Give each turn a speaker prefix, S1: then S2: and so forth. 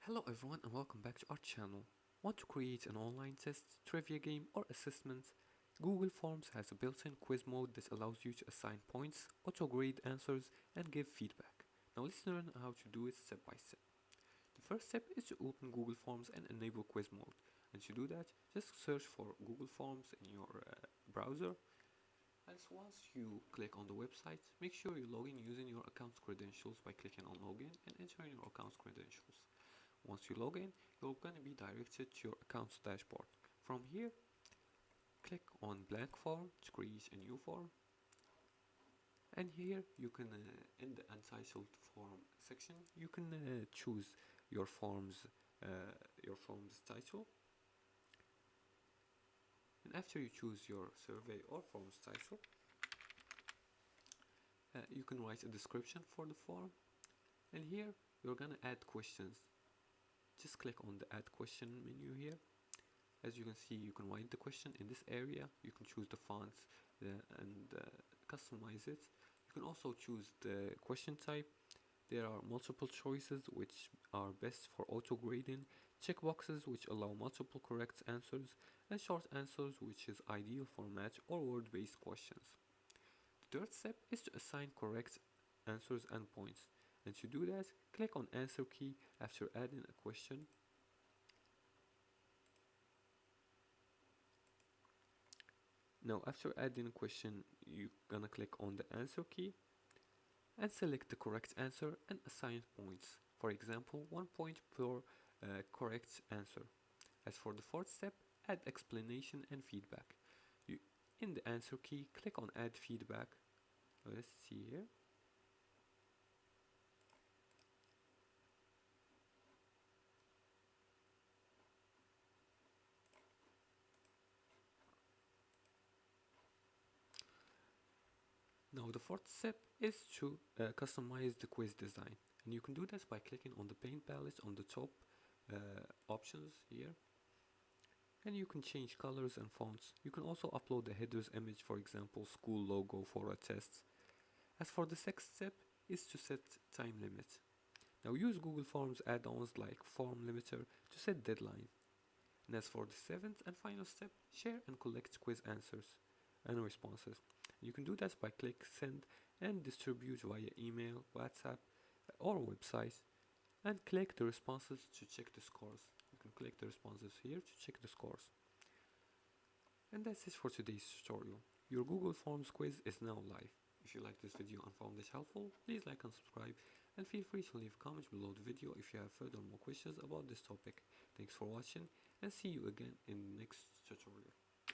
S1: Hello everyone and welcome back to our channel. Want to create an online test, trivia game or assessment? Google Forms has a built-in quiz mode that allows you to assign points, auto-grade answers and give feedback. Now let's learn how to do it step by step. The first step is to open Google Forms and enable quiz mode. And to do that, just search for Google Forms in your browser. And once you click on the website, make sure you log in using your account's credentials by clicking on login and entering your account's credentials. Once you log in, you're going to be directed to your account's dashboard. From here, click on blank form to create a new form. And here you can, in the untitled form section, you can choose your form's title. And after you choose your survey or form's title, you can write a description for the form. And here you're gonna add questions. Just click on the add question menu here. As you can see, you can write the question in this area. You can choose the fonts and customize it. You can also choose the question type. There are multiple choices which are best for auto grading, checkboxes which allow multiple correct answers, and short answers which is ideal for match or word based questions. The third step is to assign correct answers and points. And to do that, click on answer key after adding a question. Now after adding a question, you're gonna click on the answer key and select the correct answer and assign points. For example, 1 point per correct answer. As for the fourth step, add explanation and feedback. In the answer key, click on add feedback. Let's see here. Now the fourth step is to customize the quiz design, and you can do this by clicking on the paint palette on the top options here, and you can change colors and fonts. You can also upload the header's image, for example school logo for a test. As for the sixth step is to set time limit. Now use Google Forms add-ons like Form Limiter to set deadline. And as for the seventh and final step, share and collect quiz answers and responses. You can do that by click send and distribute via email, WhatsApp or website, and click the responses to check the scores. You can click the responses here to check the scores. And that's it for today's tutorial. Your Google Forms quiz is now live. If you like this video and found it helpful, please like and subscribe, and feel free to leave comments below the video if you have further more questions about this topic. Thanks for watching and see you again in the next tutorial.